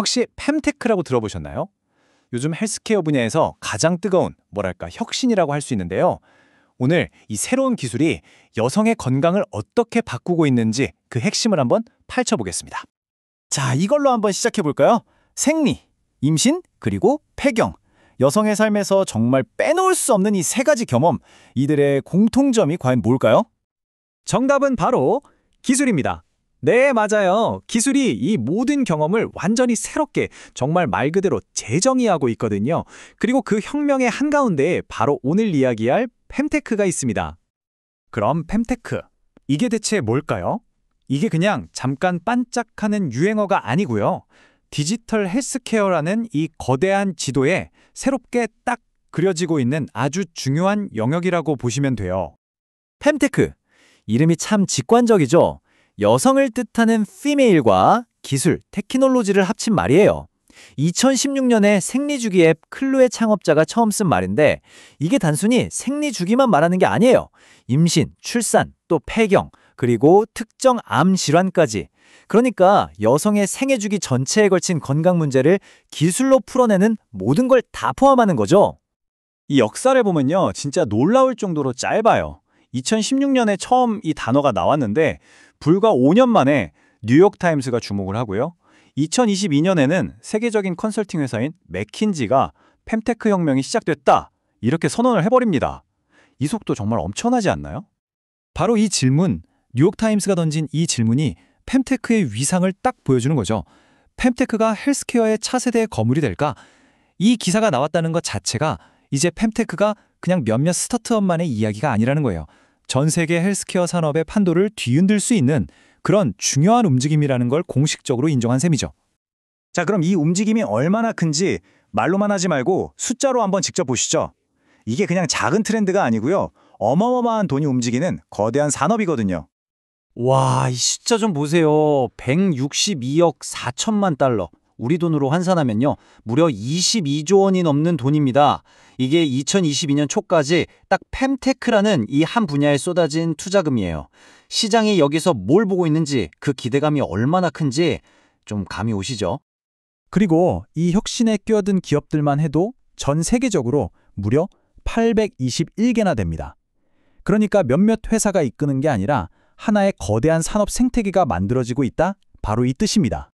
혹시 fem테크라고 들어보셨나요? 요즘 헬스케어 분야에서 가장 뜨거운, 혁신이라고 할 수 있는데요. 오늘 이 새로운 기술이 여성의 건강을 어떻게 바꾸고 있는지 그 핵심을 한번 파헤쳐보겠습니다. 자, 이걸로 한번 시작해 볼까요? 생리, 임신, 그리고 폐경. 여성의 삶에서 정말 빼놓을 수 없는 이 세 가지 경험, 이들의 공통점이 과연 뭘까요? 정답은 바로 기술입니다. 네, 맞아요. 기술이 이 모든 경험을 완전히 새롭게, 정말 말 그대로 재정의하고 있거든요. 그리고 그 혁명의 한가운데에 바로 오늘 이야기할 fem테크가 있습니다. 그럼 fem테크, 이게 대체 뭘까요? 이게 그냥 잠깐 반짝하는 유행어가 아니고요. 디지털 헬스케어라는 이 거대한 지도에 새롭게 딱 그려지고 있는 아주 중요한 영역이라고 보시면 돼요. fem테크, 이름이 참 직관적이죠? 여성을 뜻하는 female과 기술, 테크놀로지를 합친 말이에요. 2016년에 생리주기 앱 클루의 창업자가 처음 쓴 말인데 이게 단순히 생리주기만 말하는 게 아니에요. 임신, 출산, 또 폐경, 그리고 특정 암 질환까지. 그러니까 여성의 생애주기 전체에 걸친 건강 문제를 기술로 풀어내는 모든 걸 다 포함하는 거죠. 이 역사를 보면요, 진짜 놀라울 정도로 짧아요. 2016년에 처음 이 단어가 나왔는데 불과 5년 만에 뉴욕타임스가 주목을 하고요. 2022년에는 세계적인 컨설팅 회사인 맥킨지가 fem테크 혁명이 시작됐다, 이렇게 선언을 해버립니다. 이 속도 정말 엄청나지 않나요? 바로 이 질문, 뉴욕타임스가 던진 이 질문이 fem테크의 위상을 딱 보여주는 거죠. fem테크가 헬스케어의 차세대의 거물이 될까? 이 기사가 나왔다는 것 자체가 이제 fem테크가 그냥 몇몇 스타트업만의 이야기가 아니라는 거예요. 전 세계 헬스케어 산업의 판도를 뒤흔들 수 있는 그런 중요한 움직임이라는 걸 공식적으로 인정한 셈이죠. 자, 그럼 이 움직임이 얼마나 큰지 말로만 하지 말고 숫자로 한번 직접 보시죠. 이게 그냥 작은 트렌드가 아니고요. 어마어마한 돈이 움직이는 거대한 산업이거든요. 와, 이 숫자 좀 보세요. 162억 4천만 달러. 우리 돈으로 환산하면요, 무려 22조 원이 넘는 돈입니다. 이게 2022년 초까지 딱 fem테크라는 이 한 분야에 쏟아진 투자금이에요. 시장이 여기서 뭘 보고 있는지, 그 기대감이 얼마나 큰지 좀 감이 오시죠? 그리고 이 혁신에 끼어든 기업들만 해도 전 세계적으로 무려 821개나 됩니다. 그러니까 몇몇 회사가 이끄는 게 아니라 하나의 거대한 산업 생태계가 만들어지고 있다? 바로 이 뜻입니다.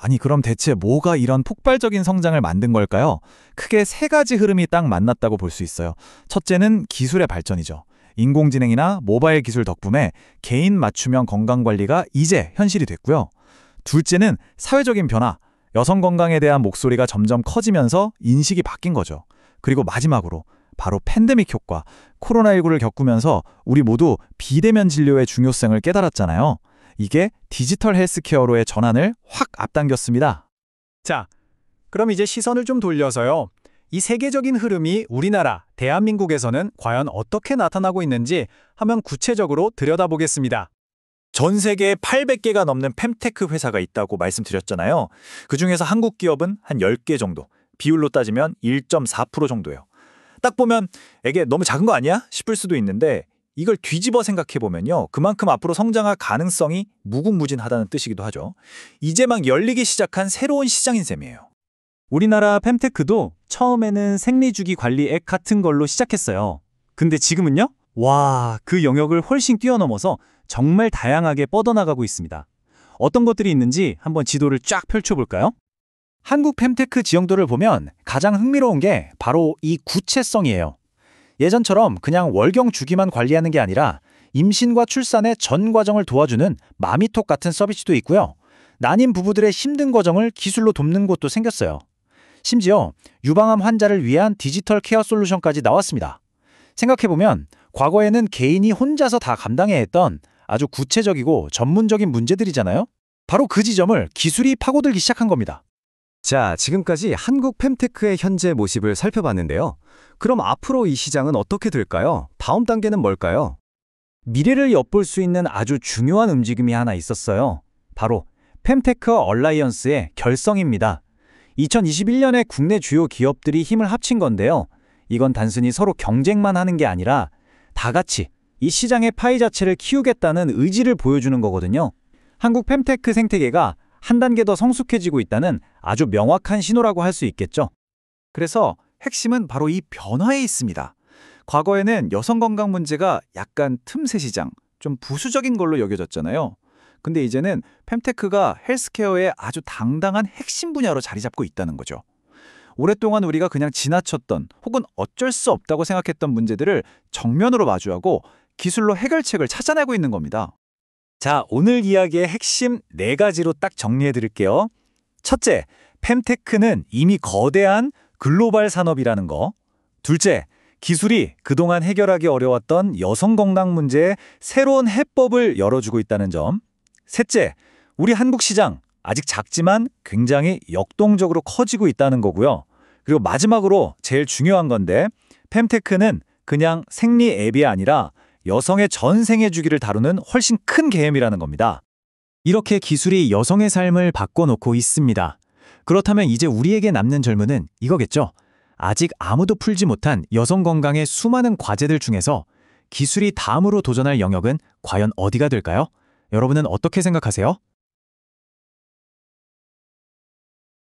아니, 그럼 대체 뭐가 이런 폭발적인 성장을 만든 걸까요? 크게 세 가지 흐름이 딱 만났다고 볼 수 있어요. 첫째는 기술의 발전이죠. 인공지능이나 모바일 기술 덕분에 개인 맞춤형 건강관리가 이제 현실이 됐고요. 둘째는 사회적인 변화, 여성 건강에 대한 목소리가 점점 커지면서 인식이 바뀐 거죠. 그리고 마지막으로 바로 팬데믹 효과, 코로나19를 겪으면서 우리 모두 비대면 진료의 중요성을 깨달았잖아요. 이게 디지털 헬스케어로의 전환을 확 앞당겼습니다. 자, 그럼 이제 시선을 좀 돌려서요, 이 세계적인 흐름이 우리나라, 대한민국에서는 과연 어떻게 나타나고 있는지 한번 구체적으로 들여다보겠습니다. 전 세계에 800개가 넘는 fem테크 회사가 있다고 말씀드렸잖아요. 그중에서 한국 기업은 한 10개 정도, 비율로 따지면 1.4% 정도예요. 딱 보면 이게 너무 작은 거 아니야? 싶을 수도 있는데 이걸 뒤집어 생각해보면요, 그만큼 앞으로 성장할 가능성이 무궁무진하다는 뜻이기도 하죠. 이제 막 열리기 시작한 새로운 시장인 셈이에요. 우리나라 fem테크도 처음에는 생리주기 관리 앱 같은 걸로 시작했어요. 근데 지금은요? 와, 그 영역을 훨씬 뛰어넘어서 정말 다양하게 뻗어나가고 있습니다. 어떤 것들이 있는지 한번 지도를 쫙 펼쳐볼까요? 한국 fem테크 지형도를 보면 가장 흥미로운 게 바로 이 구체성이에요. 예전처럼 그냥 월경 주기만 관리하는 게 아니라 임신과 출산의 전 과정을 도와주는 마미톡 같은 서비스도 있고요. 난임 부부들의 힘든 과정을 기술로 돕는 곳도 생겼어요. 심지어 유방암 환자를 위한 디지털 케어 솔루션까지 나왔습니다. 생각해보면 과거에는 개인이 혼자서 다 감당해야 했던 아주 구체적이고 전문적인 문제들이잖아요. 바로 그 지점을 기술이 파고들기 시작한 겁니다. 자, 지금까지 한국 fem테크의 현재 모습을 살펴봤는데요. 그럼 앞으로 이 시장은 어떻게 될까요? 다음 단계는 뭘까요? 미래를 엿볼 수 있는 아주 중요한 움직임이 하나 있었어요. 바로 fem테크 얼라이언스의 결성입니다. 2021년에 국내 주요 기업들이 힘을 합친 건데요. 이건 단순히 서로 경쟁만 하는 게 아니라 다 같이 이 시장의 파이 자체를 키우겠다는 의지를 보여주는 거거든요. 한국 fem테크 생태계가 한 단계 더 성숙해지고 있다는 아주 명확한 신호라고 할 수 있겠죠. 그래서 핵심은 바로 이 변화에 있습니다. 과거에는 여성 건강 문제가 약간 틈새 시장, 좀 부수적인 걸로 여겨졌잖아요. 근데 이제는 fem테크가 헬스케어의 아주 당당한 핵심 분야로 자리 잡고 있다는 거죠. 오랫동안 우리가 그냥 지나쳤던 혹은 어쩔 수 없다고 생각했던 문제들을 정면으로 마주하고 기술로 해결책을 찾아내고 있는 겁니다. 자, 오늘 이야기의 핵심 4가지로 딱 정리해 드릴게요. 첫째, fem테크는 이미 거대한 글로벌 산업이라는 거. 둘째, 기술이 그동안 해결하기 어려웠던 여성 건강 문제에 새로운 해법을 열어주고 있다는 점. 셋째, 우리 한국 시장 아직 작지만 굉장히 역동적으로 커지고 있다는 거고요. 그리고 마지막으로 제일 중요한 건데 fem테크는 그냥 생리 앱이 아니라 여성의 전 생애 주기를 다루는 훨씬 큰 개념이라는 겁니다. 이렇게 기술이 여성의 삶을 바꿔놓고 있습니다. 그렇다면 이제 우리에게 남는 질문은 이거겠죠. 아직 아무도 풀지 못한 여성 건강의 수많은 과제들 중에서 기술이 다음으로 도전할 영역은 과연 어디가 될까요? 여러분은 어떻게 생각하세요?